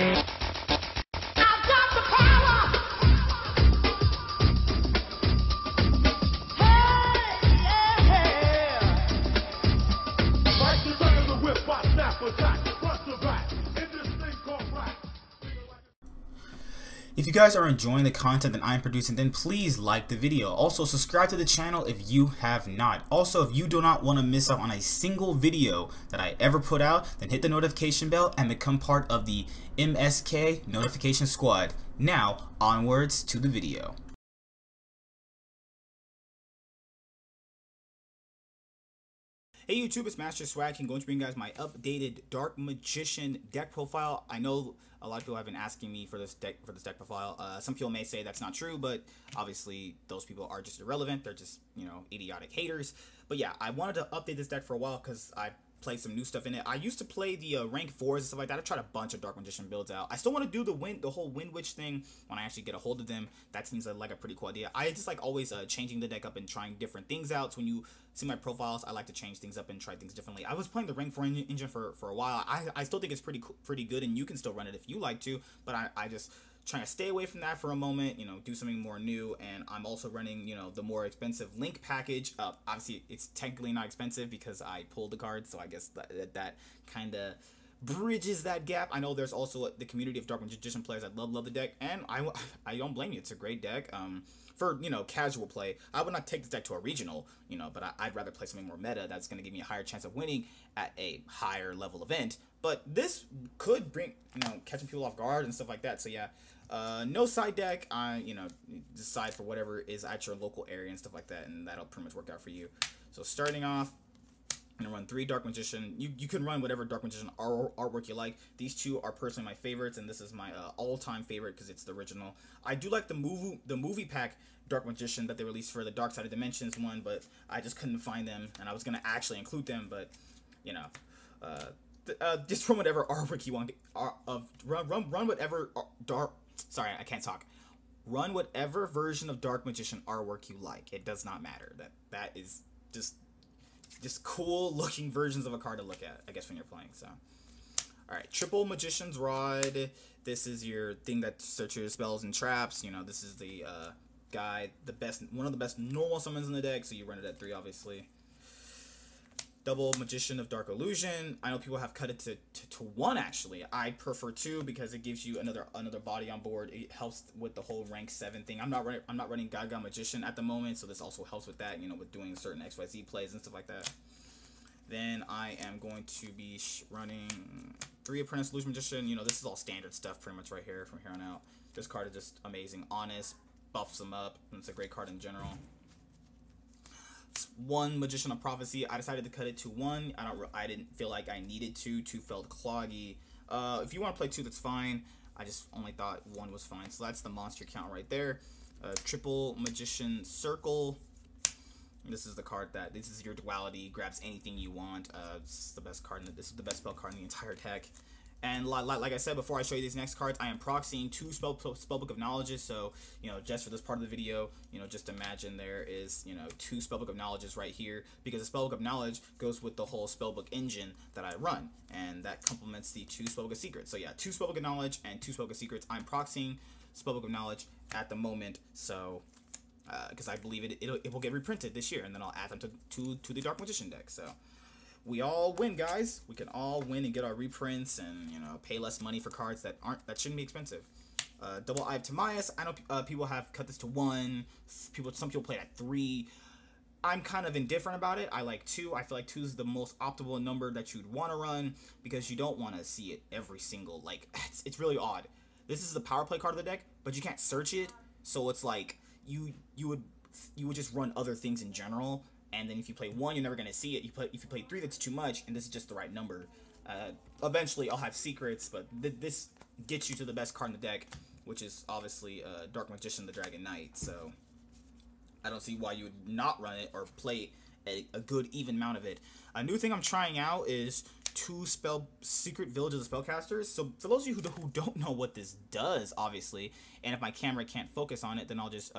I've got the power. Hey, yeah. Like the turn of the whip, I snap attack, bust the back, in this thing called rap. If you guys are enjoying the content that I'm producing, then please like the video. Also, subscribe to the channel if you have not. Also, if you do not want to miss out on a single video that I ever put out, then hit the notification bell and become part of the MSK Notification Squad. Now, onwards to the video. Hey YouTube, it's Master Swag. I'm going to bring you guys my updated Dark Magician deck profile. I know a lot of people have been asking me for this deck profile. Some people may say that's not true, but obviously those people are just irrelevant. They're just, you know, idiotic haters. But yeah, I wanted to update this deck for a while because I played some new stuff in it. I used to play the rank 4s and stuff like that. I tried a bunch of Dark Magician builds out. I still want to do the whole Wind Witch thing when I actually get a hold of them. That seems like a pretty cool idea. I just like always changing the deck up and trying different things out. So when you see my profiles, I like to change things up and try things differently. I was playing the rank 4 engine for a while. I still think it's pretty good, and you can still run it if you like to, but I just trying to stay away from that for a moment, you know, do something more new. And I'm also running, you know, the more expensive Link package. Obviously it's technically not expensive because I pulled the cards, so I guess that kind of bridges that gap. I know there's also the community of Dark Magician players that love the deck, and I don't blame you. It's a great deck. For, you know, casual play, I would not take this deck to a regional, you know, but I'd rather play something more meta that's going to give me a higher chance of winning at a higher level event. But this could bring, you know, catching people off guard and stuff like that. So yeah, no side deck. You know, decide for whatever is at your local area and stuff like that, and that'll pretty much work out for you. So starting off, I'm gonna run 3 Dark Magician. You can run whatever Dark Magician artwork you like. These 2 are personally my favorites, and this is my all-time favorite because it's the original. I do like the movie pack Dark Magician that they released for the Dark Side of Dimensions one, but I just couldn't find them, and I was gonna actually include them, but you know, just run whatever artwork you want. Run whatever dark. Sorry, I can't talk. Run whatever version of Dark Magician artwork you like. It does not matter. That is just cool looking versions of a card to look at, I guess, when you're playing. So, all right, triple Magician's Rod. This is your thing that searches spells and traps. You know, this is the guy, one of the best normal summons in the deck. So you run it at 3, obviously. Double Magician of Dark Illusion. I know people have cut it to 1 actually. I prefer 2 because it gives you another body on board. It helps with the whole rank 7 thing. I'm not running Gaga Magician at the moment, so this also helps with that, you know, with doing certain XYZ plays and stuff like that. Then I am going to be running 3 Apprentice Illusion Magician. You know, this is all standard stuff pretty much right here from here on out. This card is just amazing. Honest, buffs them up, and it's a great card in general. 1 Magician of Prophecy. I decided to cut it to 1. I didn't feel like I needed to. 2 felt cloggy. If you want to play 2, that's fine. I just only thought 1 was fine. So that's the monster count right there. Triple Magician Circle. This is the card this is your duality. Grabs anything you want. This is the best card. This is the best spell card in the entire deck. And like I said before, I show you these next cards, I am proxying 2 Spellbook of Knowledges. So, you know, just for this part of the video, you know, just imagine there is, you know, 2 Spellbook of Knowledges right here, because the Spellbook of Knowledge goes with the whole Spellbook engine that I run, and that complements the 2 Spellbook of Secrets. So yeah, 2 Spellbook of Knowledge and 2 Spellbook of Secrets. I'm proxying Spellbook of Knowledge at the moment, so because I believe it will get reprinted this year, and then I'll add them to the Dark Magician deck. So we all win, guys. We can all win and get our reprints, and, you know, pay less money for cards that shouldn't be expensive. Double Eye of Timaeus. I know people have cut this to 1. Some people play it at 3. I'm kind of indifferent about it. I like 2. I feel like 2 is the most optimal number that you'd want to run, because you don't want to see it every single, like, it's really odd. This is the power play card of the deck, but you can't search it, so it's like you would just run other things in general. And then if you play 1, you're never going to see it. If you play 3, that's too much, and this is just the right number. Eventually, I'll have secrets, but this gets you to the best card in the deck, which is obviously Dark Magician, the Dragon Knight. So I don't see why you would not run it or play a good even amount of it. A new thing I'm trying out is 2 Secret Villages of Spellcasters. So for those of you who don't know what this does, obviously, and if my camera can't focus on it, then I'll just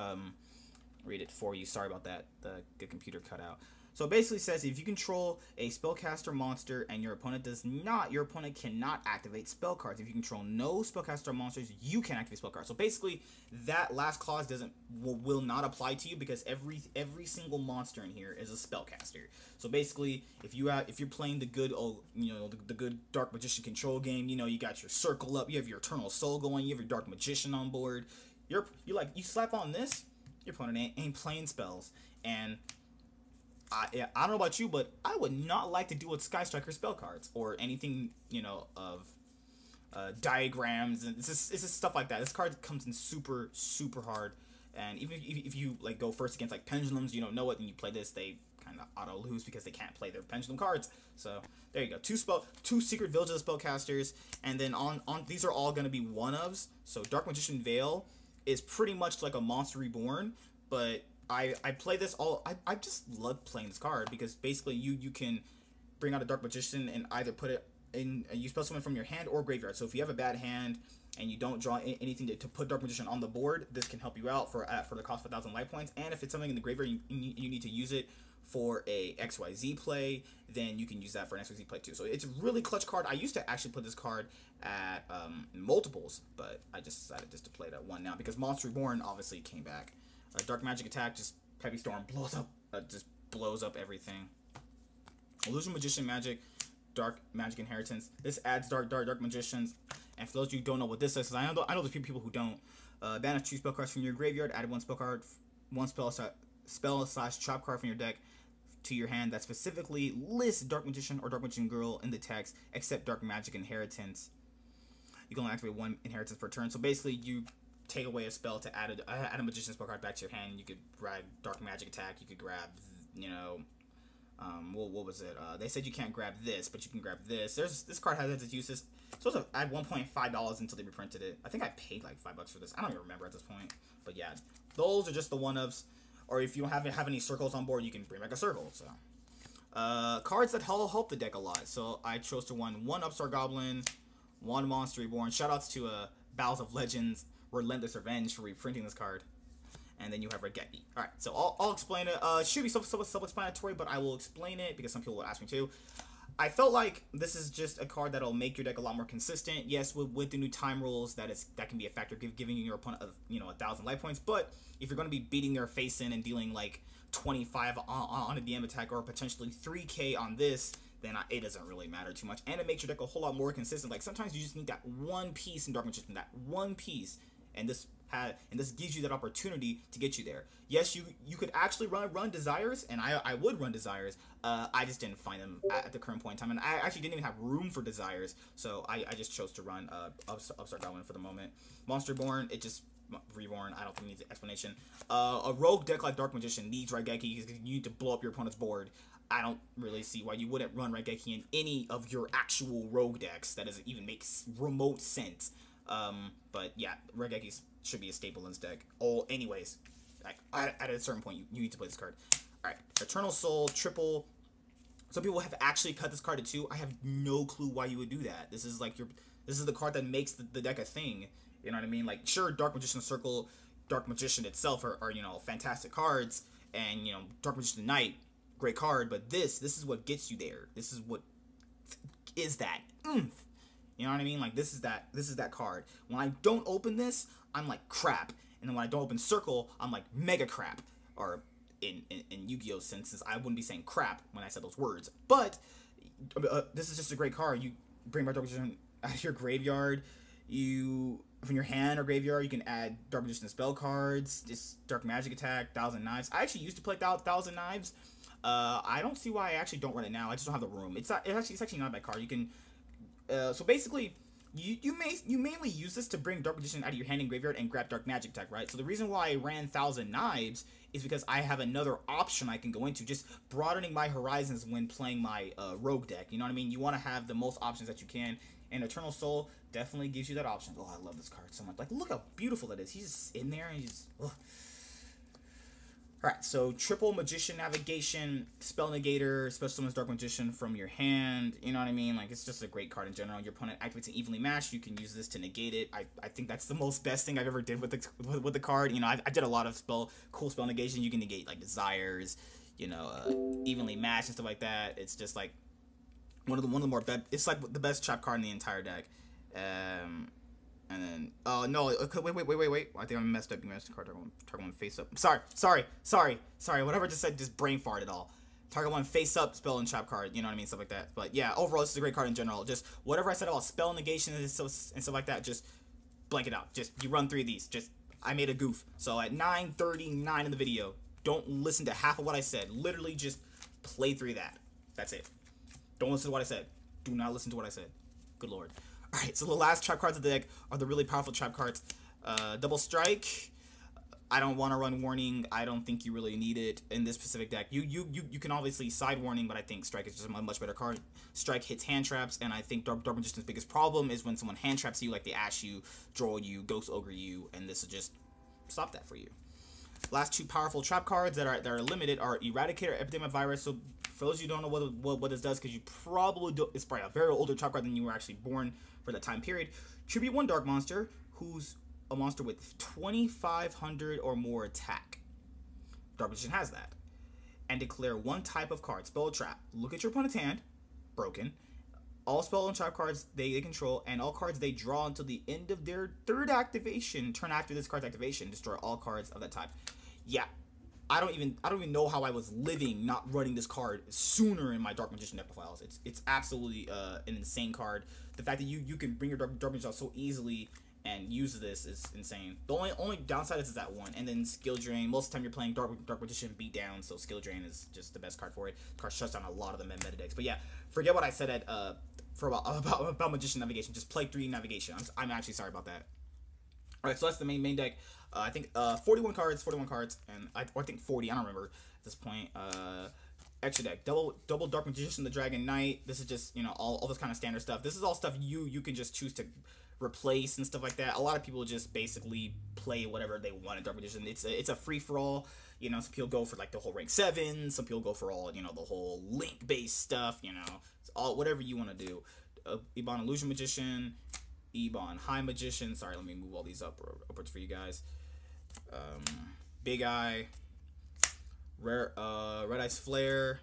read it for you. Sorry about that. The computer cut out. So it basically says if you control a spellcaster monster and your opponent does not, your opponent cannot activate spell cards. If you control no spellcaster monsters, you can activate spell cards. So basically, that last clause will not apply to you because every single monster in here is a spellcaster. So basically, if you're playing the good the good Dark Magician control game, you got your circle up, you have your Eternal Soul going, you have your Dark Magician on board. You slap on this, your opponent ain't playing spells. And I don't know about you, but I would not like to deal with Sky Striker spell cards or anything, of diagrams and it's just stuff like that. This card comes in super, super hard, and even if you like go first against like pendulums, you don't know it, and you play this, they kind of auto lose because they can't play their pendulum cards. So there you go, two secret villages of spellcasters, and then on these are all going to be one-ofs. So Dark Magician Vale is pretty much like a Monster Reborn, but I play this I just love playing this card because basically you can bring out a Dark Magician and either put it in, you spell someone from your hand or graveyard. So if you have a bad hand and you don't draw anything to put Dark Magician on the board, this can help you out for the cost of 1,000 life points. And if it's something in the graveyard you need to use it for a XYZ play, then you can use that for an XYZ play too. So it's a really clutch card. I used to actually put this card at multiples, but I just decided just to play it at one now because Monster Reborn obviously came back. Dark Magic Attack, just Heavy Storm just blows up everything. Illusion Magician Magic, Dark Magic Inheritance. This adds Dark Magicians. And for those of you who don't know what this is, because I know there's people who don't. Banish 2 spell cards from your graveyard. Add one spell/trap card from your deck to your hand that specifically lists Dark Magician or Dark Magician Girl in the text, except Dark Magic Inheritance. You can only activate one inheritance per turn. So basically, you take away a spell to add a Magician spell card back to your hand. You could grab Dark Magic Attack. You could grab, what was it? They said you can't grab this, but you can grab this. This card has its uses. So it's at $1.5 until they reprinted it. I think I paid like $5 for this. I don't even remember at this point. But yeah, those are just the one-ofs. Or if you don't have any circles on board, you can bring back a circle. So cards that help the deck a lot. So I chose to one Upstart Goblin, one Monster Reborn. Shoutouts to Battles of Legends, Relentless Revenge for reprinting this card. And then you have Regeki. Alright, so I'll explain it. It should be self-explanatory, but I will explain it because some people will ask me to. I felt like this is just a card that'll make your deck a lot more consistent. Yes, with the new time rules, that can be a factor, giving your opponent 1,000 life points. But if you're going to be beating their face in and dealing like 25 on a DM attack or potentially 3k on this, then it doesn't really matter too much. And it makes your deck a whole lot more consistent. Like sometimes you just need that one piece in Dark Magician, that one piece, and this gives you that opportunity to get you there. Yes, you could actually run Desires, and I would run Desires. I just didn't find them at the current point in time, and I actually didn't even have room for Desires, so I just chose to run Upstart Goblin for the moment. Monster Reborn, it just Reborn. I don't think it needs an explanation. A rogue deck like Dark Magician needs Regeki because you need to blow up your opponent's board. I don't really see why you wouldn't run Regeki in any of your actual rogue decks. That doesn't even make remote sense. But yeah, Regeki should be a staple in this deck. Anyways, like at a certain point, you need to play this card. All right, Eternal Soul, triple. Some people have actually cut this card to 2. I have no clue why you would do that. This is the card that makes the deck a thing. You know what I mean? Like, sure, Dark Magician Circle, Dark Magician itself are fantastic cards, and Dark Magician Knight, great card. But this is what gets you there. This is what is that oomph. You know what I mean? Like, this is that card. When I don't open this, I'm like crap. And then when I don't open Circle, I'm like mega crap. Or in Yu-Gi-Oh senses, I wouldn't be saying crap when I said those words. But this is just a great card. You bring back Dark Magician out of your graveyard. From your hand or graveyard, you can add Dark Magician spell cards. Just Dark Magic Attack, 1,000 Knives. I actually used to play 1,000 Knives. I don't see why I actually don't run it now. I just don't have the room. It's actually not a bad card. You can... so basically, you mainly use this to bring Dark Magician out of your hand and graveyard and grab Dark Magic Attack, right? So the reason why I ran 1,000 Knives is because I have another option I can go into, just broadening my horizons when playing my rogue deck. You know what I mean? You want to have the most options that you can, and Eternal Soul definitely gives you that option. Oh, I love this card so much. Like, look how beautiful that is. He's just in there, and he's just... Ugh. Alright, so triple Magician Navigation, Spell Negator, Special Summons Dark Magician from your hand. You know what I mean? Like, it's just a great card in general. Your opponent activates an evenly matched. You can use this to negate it. I think that's the most best thing I've ever did with the card. I did a lot of cool spell negation. You can negate, like, Desires. you know, evenly matched and stuff like that. It's just like one of the more it's like the best trap card in the entire deck. And then no, wait. I think I messed up. You messed the card. Target one face up. Sorry. Whatever I just said, just brain farted all. Target one face up spell and trap card. You know what I mean, stuff like that. But yeah, overall, this is a great card in general. Just whatever I said about spell negation and stuff like that, just blank it out. Just you run 3 of these. Just I made a goof. So at 9:39 in the video, don't listen to half of what I said. Literally just play through that. That's it. Don't listen to what I said. Do not listen to what I said. Good lord. Alright, so the last trap cards of the deck are the really powerful trap cards. Double Strike. I don't want to run Warning. I don't think you really need it in this specific deck. You can obviously side Warning, but I think Strike is just a much better card. Strike hits hand traps, and I think Dark Magician's biggest problem is when someone hand traps you, like they Ash you, Droll you, Ghost Ogre you, and this will just stop that for you. Last 2 powerful trap cards that are limited are Eradicator, Epidemic Virus. So for those of you who don't know what this does, because you probably don't, it's probably a very older trap card than you were actually born for that time period. Tribute 1 Dark Monster, who's a monster with 2,500 or more attack. Dark Magician has that. And declare 1 type of card, spell or trap. Look at your opponent's hand, broken. All spell and trap cards they control, and all cards they draw until the end of their 3rd activation, turn after this card's activation, destroy all cards of that type. Yeah, I don't even know how I was living not running this card sooner in my Dark Magician deck profiles. It's absolutely an insane card. The fact that you can bring your Dark Magician out so easily and use this is insane. The only downside is that 1, and then Skill Drain. Most of the time you're playing Dark Magician beat down, so Skill Drain is just the best card for it. The card shuts down a lot of the meta decks. But yeah, forget what I said at about Magician Navigation. Just play 3 Navigation. I'm actually sorry about that. Alright, so that's the main deck. I think 41 cards, and I think 40. I don't remember at this point. Extra deck, double Dark Magician, the Dragon Knight. This is just, you know, all this kind of standard stuff. This is all stuff you can just choose to replace and stuff like that. A lot of people just basically play whatever they want in Dark Magician. It's a free for all. You know, some people go for like the whole rank 7. Some people go for all, you know, the whole link based stuff. You know, it's all whatever you want to do. Ebon Illusion Magician, Ebon High Magician. Sorry, let me move all these upwards for you guys. Big Eye, Red Eyes Flare.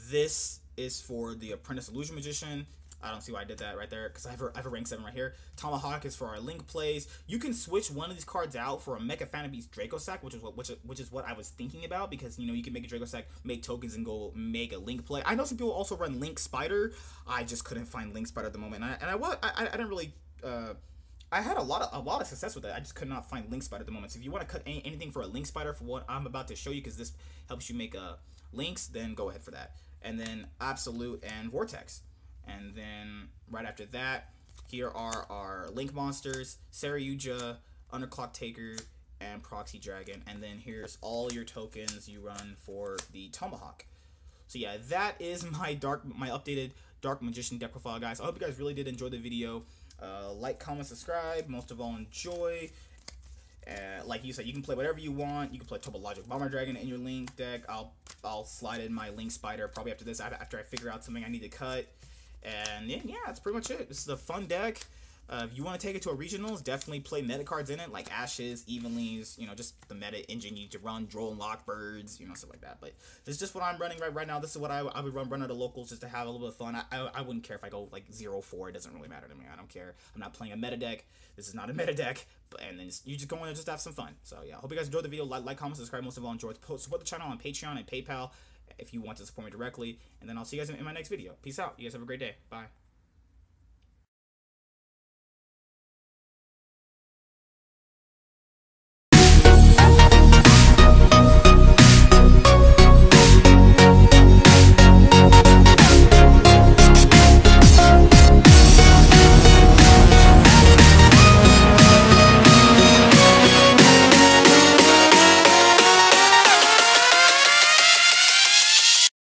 This is for the Apprentice Illusion Magician. I don't see why I did that right there, because I have a rank 7 right here. Tomahawk is for our link plays. You can switch one of these cards out for a Mecha Phantom Beast Draco Sack, which is what I was thinking about, because, you know, you can make a Draco Sack, make tokens, and go make a link play. I know some people also run Link Spider. I just couldn't find Link Spider at the moment, and I didn't really. I had a lot of success with it. I just could not find Link Spider at the moment. So if you want to cut anything for a Link Spider for what I'm about to show you, because this helps you make links, then go ahead for that. And then Absolute and Vortex. And then right after that, here are our Link monsters: Saryuja, Underclock Taker, and Proxy Dragon. And then here's all your tokens you run for the Tomahawk. So yeah, that is my updated Dark Magician deck profile, guys. I hope you guys really did enjoy the video. Like, comment, subscribe. Most of all, enjoy. Like you said, you can play whatever you want. You can play Topologic Bomber Dragon in your Link deck. I'll slide in my Link Spider probably after this, after I figure out something I need to cut. And yeah, that's pretty much it. This is a fun deck. If you want to take it to a regionals, definitely play meta cards in it, like Ashes, Evenlies, you know, just the meta engine you need to run, Droll and Lockbirds, you know, stuff like that. But this is just what I'm running right now. This is what I would run at the locals, just to have a little bit of fun. I wouldn't care if I go like 0-4. It doesn't really matter to me. I don't care. I'm not playing a meta deck. This is not a meta deck. And then you just go in and just have some fun. So yeah, I hope you guys enjoyed the video. Like, comment, subscribe. Most of all, enjoy. Support the channel on Patreon and PayPal if you want to support me directly. And then I'll see you guys in my next video. Peace out. You guys have a great day. Bye.